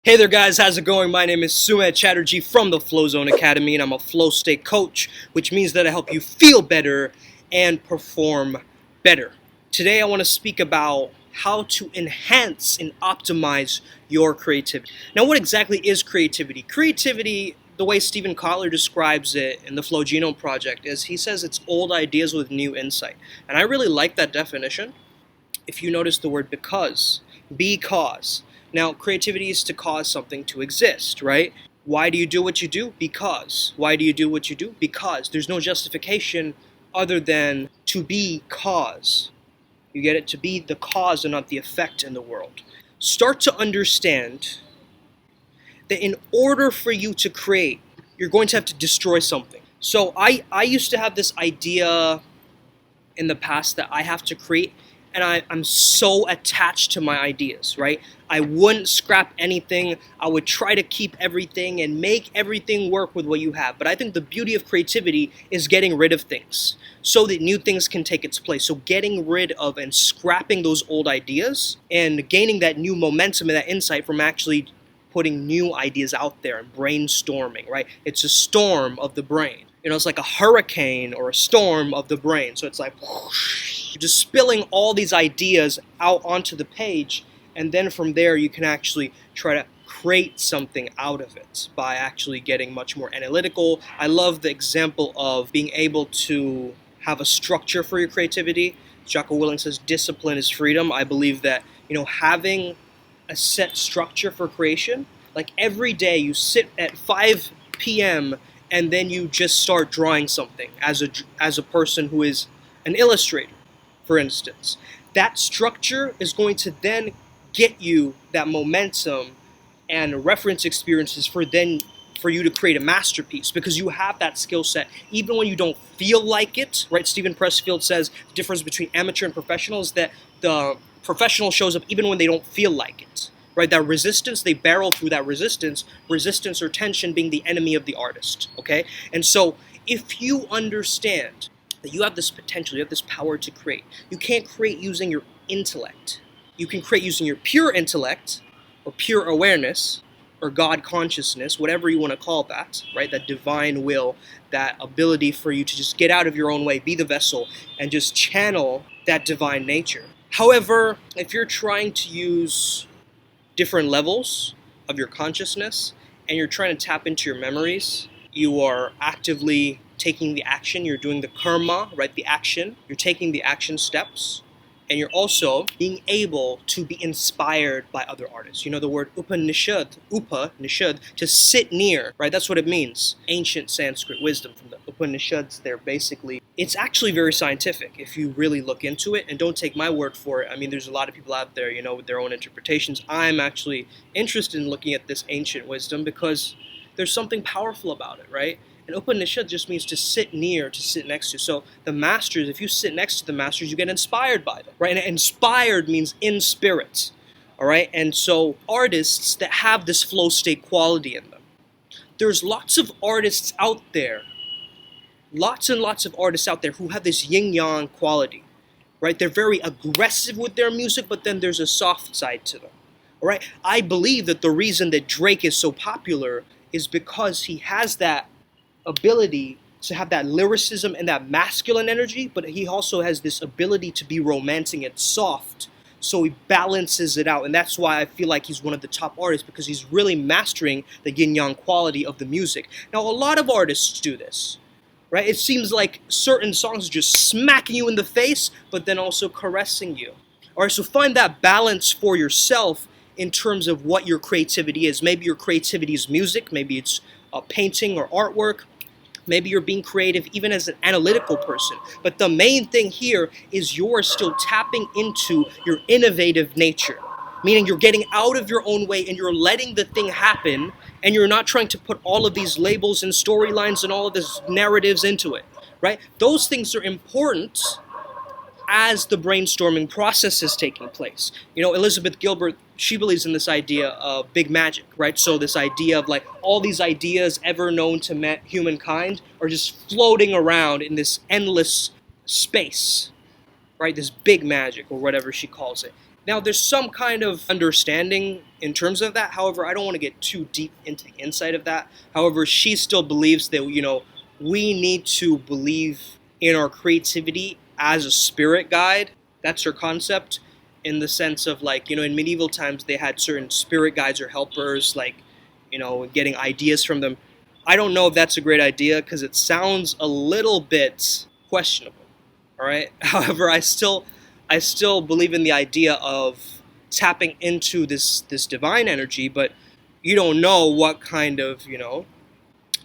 Hey there guys, how's it going? My name is Sumit Chatterjee from the Flow Zone Academy and I'm a flow state coach, which means that I help you feel better and perform better. Today I want to speak about how to enhance and optimize your creativity. Now what exactly is creativity? Creativity, the way Stephen Kotler describes it in the Flow Genome Project, is he says it's old ideas with new insight. And I really like that definition. If you notice the word because. Now, creativity is to cause something to exist, right? Why do you do what you do? Because. Why do you do what you do? Because. There's no justification other than to be cause. You get it? To be the cause and not the effect in the world. Start to understand that in order for you to create, you're going to have to destroy something. So I used to have this idea in the past that I have to create, and I'm so attached to my ideas, right? I wouldn't scrap anything. I would try to keep everything and make everything work with what you have. But I think the beauty of creativity is getting rid of things so that new things can take its place. So getting rid of and scrapping those old ideas and gaining that new momentum and that insight from actually putting new ideas out there and brainstorming, right? It's a storm of the brain. It's like a hurricane or a storm of the brain. So it's like whoosh, just spilling all these ideas out onto the page, and then from there you can actually try to create something out of it by actually getting much more analytical. I love the example of being able to have a structure for your creativity. Jocko Willink says discipline is freedom. I believe that having a set structure for creation, like every day you sit at 5 p.m. and then you just start drawing something as a person who is an illustrator, for instance. That structure is going to then get you that momentum and reference experiences for you to create a masterpiece, because you have that skill set even when you don't feel like it, right? Stephen Pressfield says the difference between amateur and professional is that the professional shows up even when they don't feel like it, right? That resistance, they barrel through that resistance or tension being the enemy of the artist, okay? And so if you understand that you have this potential, you have this power to create, you can't create using your intellect. You can create using your pure intellect or pure awareness or God consciousness, whatever you want to call that, right? That divine will, that ability for you to just get out of your own way, be the vessel, and just channel that divine nature. However, if you're trying to use different levels of your consciousness and you're trying to tap into your memories, you are actively taking the action, you're doing the karma, right? The action, you're taking the action steps, and you're also being able to be inspired by other artists. The word Upanishad, to sit near, right? That's what it means. Ancient Sanskrit wisdom from the Upanishads there, basically. It's actually very scientific if you really look into it, and don't take my word for it. I mean, there's a lot of people out there, with their own interpretations. I'm actually interested in looking at this ancient wisdom because there's something powerful about it, right? And Upanishad just means to sit near, to sit next to. So the masters, if you sit next to the masters, you get inspired by them, right? And inspired means in spirit, all right? And so artists that have this flow state quality in them, there's lots of artists out there, lots and lots of artists out there who have this yin-yang quality, right? They're very aggressive with their music, but then there's a soft side to them, all right? I believe that the reason that Drake is so popular is because he has that ability to have that lyricism and that masculine energy, but he also has this ability to be romantic and soft, so he balances it out. And that's why I feel like he's one of the top artists, because he's really mastering the yin-yang quality of the music. Now, a lot of artists do this, right? It seems like certain songs are just smacking you in the face, but then also caressing you. All right, so find that balance for yourself in terms of what your creativity is. Maybe your creativity is music, maybe it's painting or artwork. Maybe you're being creative even as an analytical person. But the main thing here is you're still tapping into your innovative nature, meaning you're getting out of your own way and you're letting the thing happen, and you're not trying to put all of these labels and storylines and all of these narratives into it, right? Those things are important as the brainstorming process is taking place. Elizabeth Gilbert, she believes in this idea of big magic, right? So this idea of like all these ideas ever known to humankind are just floating around in this endless space, right? This big magic, or whatever she calls it. Now, there's some kind of understanding in terms of that. However, I don't want to get too deep into the inside of that. However, she still believes that, we need to believe in our creativity as a spirit guide. That's her concept, in the sense of, like, in medieval times, they had certain spirit guides or helpers, like, getting ideas from them. I don't know if that's a great idea because it sounds a little bit questionable. All right. However, I still believe in the idea of tapping into this divine energy, but you don't know what kind of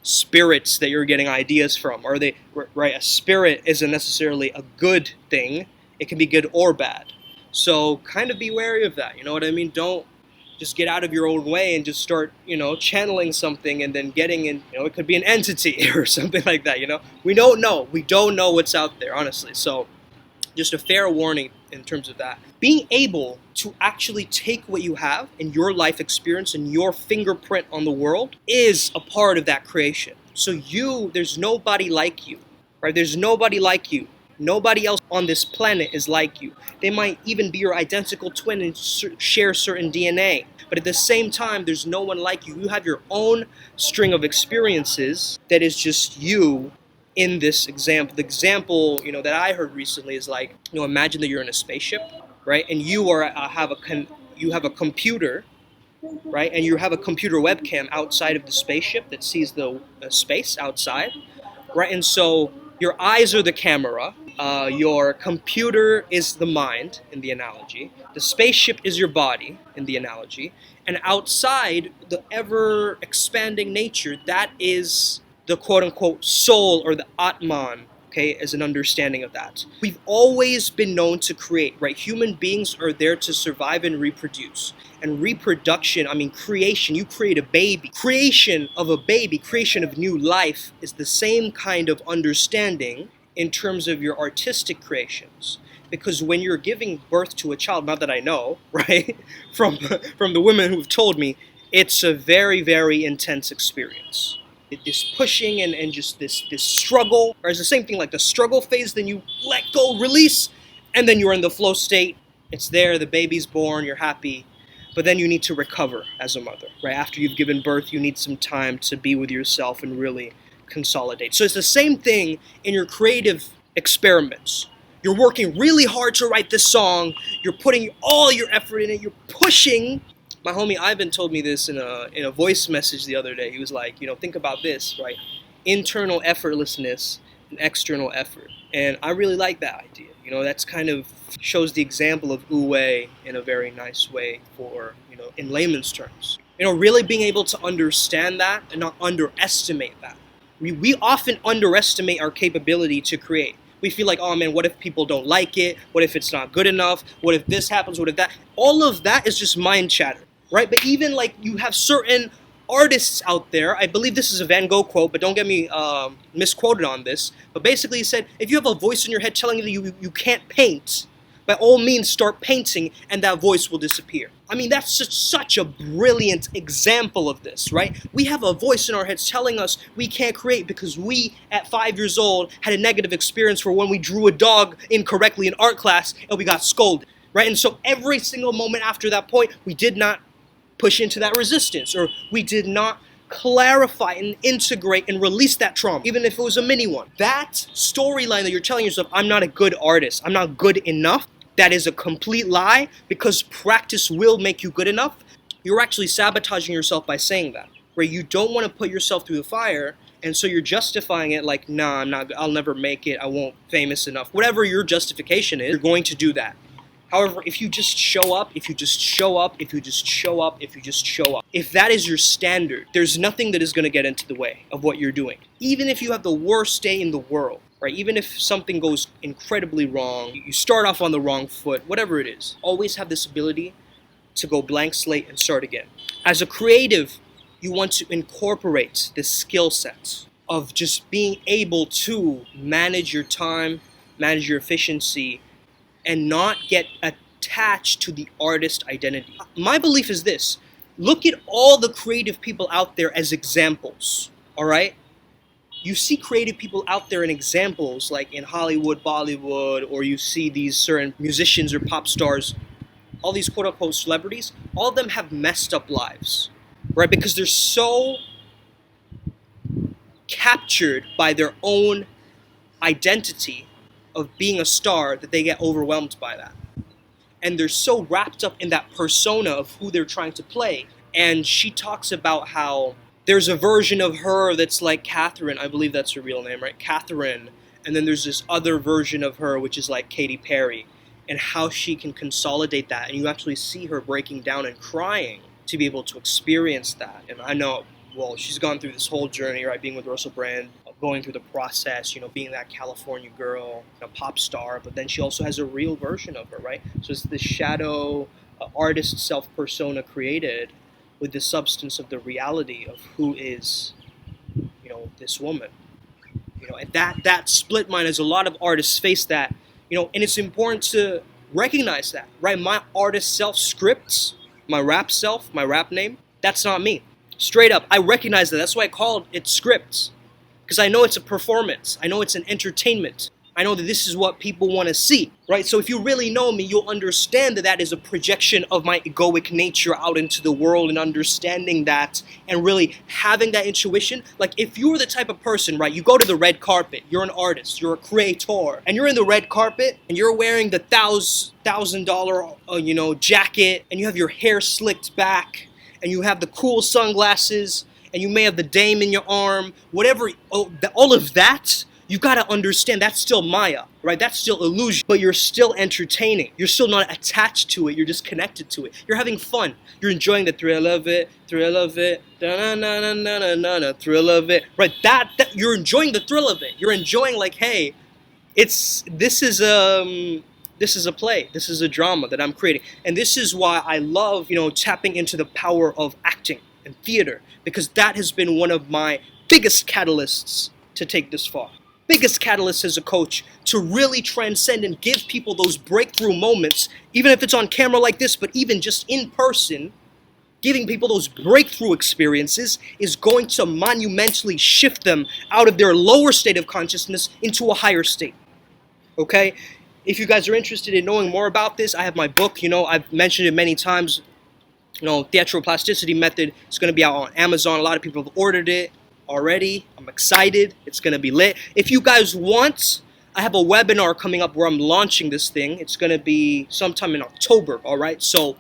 spirits that you're getting ideas from. Are they right? A spirit isn't necessarily a good thing. It can be good or bad. So kind of be wary of that. You know what I mean? Don't just get out of your own way and just start, channeling something and then getting in, it could be an entity or something like that, We don't know. We don't know what's out there, honestly. So just a fair warning in terms of that. Being able to actually take what you have in your life experience and your fingerprint on the world is a part of that creation. So there's nobody like you, right? There's nobody like you. Nobody else on this planet is like you. They might even be your identical twin and share certain DNA. But at the same time, there's no one like you. You have your own string of experiences that is just you in this example. The example, that I heard recently is like, imagine that you're in a spaceship, right? And you have a computer, right? And you have a computer webcam outside of the spaceship that sees the space outside, right? And so your eyes are the camera. Your computer is the mind, in the analogy. The spaceship is your body, in the analogy. And outside, the ever-expanding nature, that is the quote-unquote soul, or the Atman, okay, as an understanding of that. We've always been known to create, right? Human beings are there to survive and reproduce. And reproduction, creation, you create a baby. Creation of a baby, creation of new life is the same kind of understanding in terms of your artistic creations. Because when you're giving birth to a child, not that I know, right, from the women who've told me, it's a very, very intense experience. This pushing and just this struggle, or it's the same thing like the struggle phase, then you let go, release, and then you're in the flow state. It's there, the baby's born, you're happy, but then you need to recover as a mother, right? After you've given birth, you need some time to be with yourself and really consolidate. So it's the same thing in your creative experiments. You're working really hard to write this song, you're putting all your effort in it, you're pushing. My homie Ivan told me this in a voice message the other day. He was like, think about this, right? Internal effortlessness and external effort. And I really like that idea. That's kind of shows the example of Wu in a very nice way for, in layman's terms. Really being able to understand that and not underestimate that. We often underestimate our capability to create. We feel like, oh man, what if people don't like it? What if it's not good enough? What if this happens? What if that? All of that is just mind chatter. Right? But even like you have certain artists out there, I believe this is a Van Gogh quote, but don't get me misquoted on this, but basically he said, if you have a voice in your head telling you that you can't paint, by all means start painting and that voice will disappear. That's such a brilliant example of this, right? We have a voice in our heads telling us we can't create because we, at 5 years old, had a negative experience for when we drew a dog incorrectly in art class and we got scolded, right? And so every single moment after that point, we did not push into that resistance, or we did not clarify and integrate and release that trauma, even if it was a mini one. That storyline that you're telling yourself, I'm not a good artist, I'm not good enough, that is a complete lie, because practice will make you good enough. You're actually sabotaging yourself by saying that, where you don't want to put yourself through the fire, and so you're justifying it like, nah, I'll never make it, I won't famous enough. Whatever your justification is, you're going to do that. However, if you just show up, if you just show up, if you just show up, if you just show up, if that is your standard, there's nothing that is going to get into the way of what you're doing. Even if you have the worst day in the world, right? Even if something goes incredibly wrong, you start off on the wrong foot, whatever it is, always have this ability to go blank slate and start again. As a creative, you want to incorporate this skill set of just being able to manage your time, manage your efficiency, and not get attached to the artist identity. My belief is this: look at all the creative people out there as examples, all right? You see creative people out there in examples, like in Hollywood, Bollywood, or you see these certain musicians or pop stars all these quote-unquote celebrities, all of them have messed up lives, right? Because they're so captured by their own identity of being a star that they get overwhelmed by that. And they're so wrapped up in that persona of who they're trying to play. And she talks about how there's a version of her that's like Catherine, I believe that's her real name, right? Catherine. And then there's this other version of her which is like Katy Perry, and how she can consolidate that. And you actually see her breaking down and crying to be able to experience that. And I know, well, she's gone through this whole journey, right? Being with Russell Brand, going through the process, being that California girl, pop star, but then she also has a real version of her, right? So it's this shadow artist self-persona created with the substance of the reality of who is, this woman. And that split mind, as a lot of artists face that, and it's important to recognize that, right? My artist self scripts, my rap self, my rap name, that's not me. Straight up, I recognize that. That's why I called it scripts. Because I know it's a performance. I know it's an entertainment. I know that this is what people want to see, right? So if you really know me, you'll understand that that is a projection of my egoic nature out into the world, and understanding that and really having that intuition. Like if you're the type of person, right, you go to the red carpet, you're an artist, you're a creator, and you're in the red carpet and you're wearing the $1,000, jacket, and you have your hair slicked back, and you have the cool sunglasses, and you may have the dame in your arm, whatever, all of that, you gotta understand that's still Maya, right? That's still illusion, but you're still entertaining. You're still not attached to it, you're just connected to it. You're having fun. You're enjoying the thrill of it, thrill of it, da-na-na-na-na-na-na, thrill of it, right? That you're enjoying the thrill of it. You're enjoying like, hey, this is a play, this is a drama that I'm creating. And this is why I love, tapping into the power of acting and theater, because that has been one of my biggest catalysts to take this far. Biggest catalyst as a coach to really transcend and give people those breakthrough moments, even if it's on camera like this, but even just in person, giving people those breakthrough experiences is going to monumentally shift them out of their lower state of consciousness into a higher state. Okay? If you guys are interested in knowing more about this, I have my book, I've mentioned it many times, Theatrical Plasticity Method. It's going to be out on Amazon. A lot of people have ordered it already. I'm excited. It's going to be lit. If you guys want, I have a webinar coming up where I'm launching this thing. It's going to be sometime in October, all right? So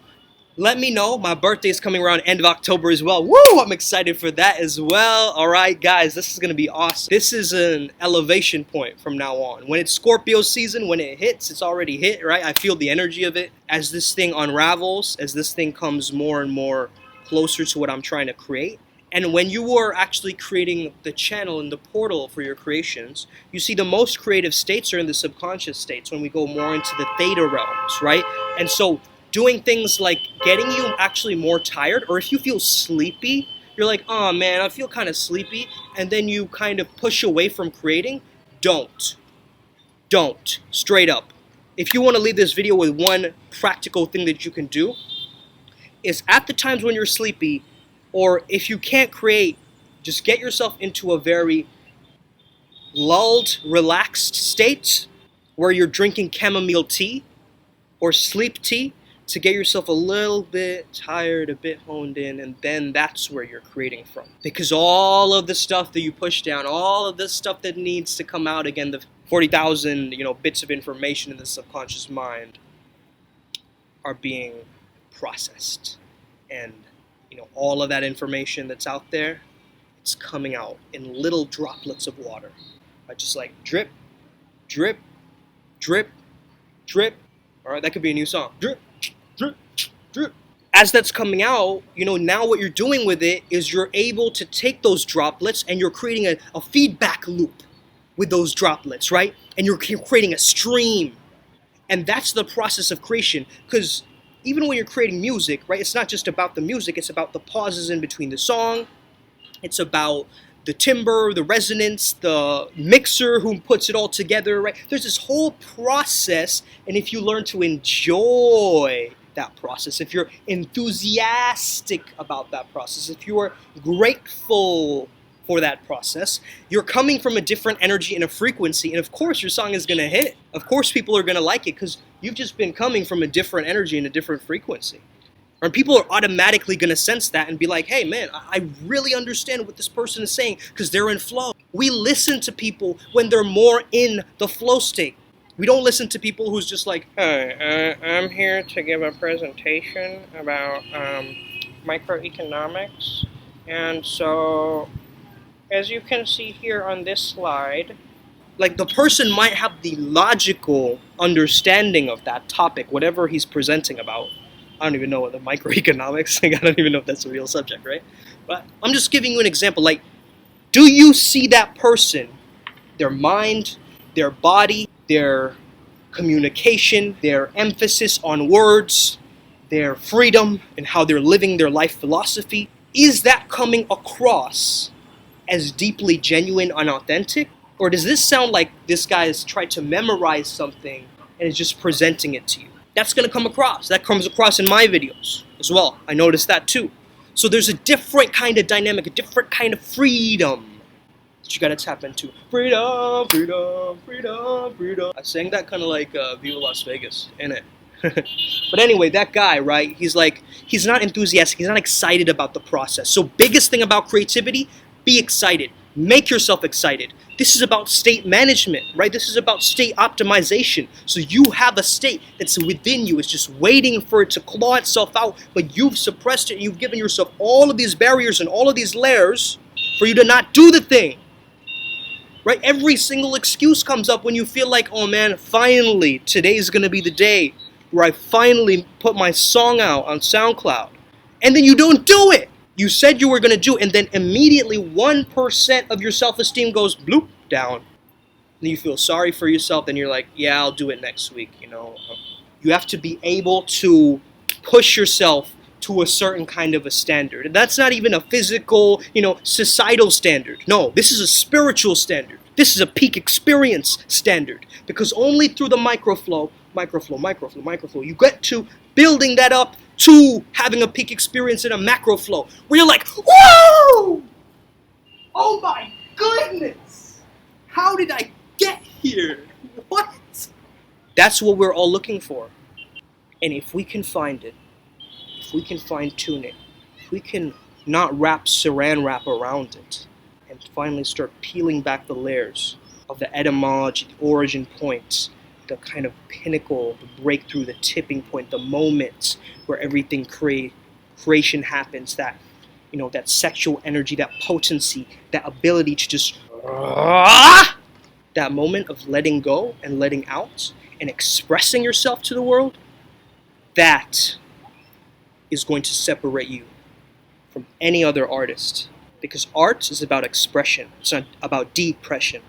let me know. My birthday is coming around end of October as well. Woo! I'm excited for that as well. All right, guys, this is going to be awesome. This is an elevation point from now on. When it's Scorpio season, when it hits, it's already hit, right? I feel the energy of it. As this thing unravels, as this thing comes more and more closer to what I'm trying to create. And when you are actually creating the channel and the portal for your creations, you see the most creative states are in the subconscious states, when we go more into the theta realms, right? And so doing things like getting you actually more tired, or if you feel sleepy, you're like, oh man, I feel kind of sleepy, and then you kind of push away from creating, don't. Straight up. If you want to leave this video with one practical thing that you can do, is at the times when you're sleepy, or if you can't create, just get yourself into a very lulled, relaxed state where you're drinking chamomile tea or sleep tea to get yourself a little bit tired, a bit honed in, and then that's where you're creating from. Because all of the stuff that you push down, all of the stuff that needs to come out, again, the 40,000, bits of information in the subconscious mind are being processed. And all of that information that's out there, it's coming out in little droplets of water. Just like drip, drip, drip, drip. All right, that could be a new song. Drip, drip, drip. As that's coming out, now what you're doing with it is you're able to take those droplets and you're creating a feedback loop with those droplets, right? And you're creating a stream. And that's the process of creation, because even when you're creating music, right, it's not just about the music, it's about the pauses in between the song. It's about the timbre, the resonance, the mixer who puts it all together, right? There's this whole process, and if you learn to enjoy that process, if you're enthusiastic about that process, if you are grateful for that process, you're coming from a different energy and a frequency, and of course your song is going to hit. Of course people are going to like it, because You've just been coming from a different energy and a different frequency. And people are automatically going to sense that and be like, hey, man, I really understand what this person is saying because they're in flow. We listen to people when they're more in the flow state. We don't listen to people who's just like, hi, I'm here to give a presentation about microeconomics. And so, as you can see here on this slide, like the person might have the logical understanding of that topic, whatever he's presenting about. I don't even know what the microeconomics, like, I don't even know if that's a real subject, right? But I'm just giving you an example. Like, do you see that person, their mind, their body, their communication, their emphasis on words, their freedom, and how they're living their life philosophy? Is that coming across as deeply genuine and authentic? Or does this sound like this guy has tried to memorize something and is just presenting it to you? That's going to come across. That comes across in my videos as well. I noticed that too. So there's a different kind of dynamic, a different kind of freedom that you got to tap into. Freedom, freedom, freedom, freedom. I sang that kind of like Viva Las Vegas, innit? But anyway, that guy, right, he's not enthusiastic, he's not excited about the process. So biggest thing about creativity, be excited. Make yourself excited. This is about state management, right? This is about state optimization. So you have a state that's within you. It's just waiting for it to claw itself out, but you've suppressed it and you've given yourself all of these barriers and all of these layers for you to not do the thing. Right? Every single excuse comes up when you feel like, oh man, finally, today's gonna be the day where I finally put my song out on SoundCloud. And then you don't do it. You said you were going to do it, and then immediately 1% of your self-esteem goes bloop down. And you feel sorry for yourself, and you're like, yeah, I'll do it next week, you know. You have to be able to push yourself to a certain kind of a standard. And that's not even a physical, societal standard. No, this is a spiritual standard. This is a peak experience standard. Because only through the microflow, you get to building that up to having a peak experience in a macro flow, where you're like, whoa! Oh my goodness! How did I get here? What? That's what we're all looking for. And if we can find it, if we can fine-tune it, if we can not wrap saran wrap around it, and finally start peeling back the layers of the etymology, the origin points, the kind of pinnacle, the breakthrough, the tipping point, the moment where everything creation happens, that that sexual energy, that potency, that ability to just that moment of letting go and letting out and expressing yourself to the world, that is going to separate you from any other artist. Because art is about expression. It's not about depression,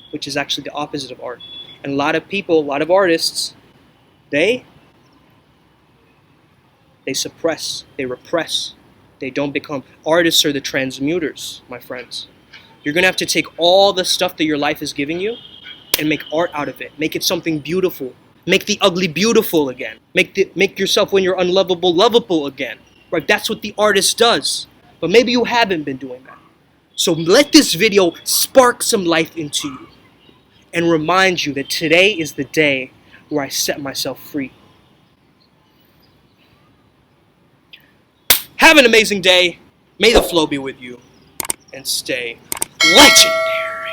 which is actually the opposite of art. And a lot of people, a lot of artists, they suppress, they repress, they don't become. Artists are the transmuters, my friends. You're going to have to take all the stuff that your life is giving you and make art out of it. Make it something beautiful. Make the ugly beautiful again. Make yourself, when you're unlovable, lovable again. Right? That's what the artist does. But maybe you haven't been doing that. So let this video spark some life into you and remind you that today is the day where I set myself free. Have an amazing day. May the flow be with you. And stay legendary.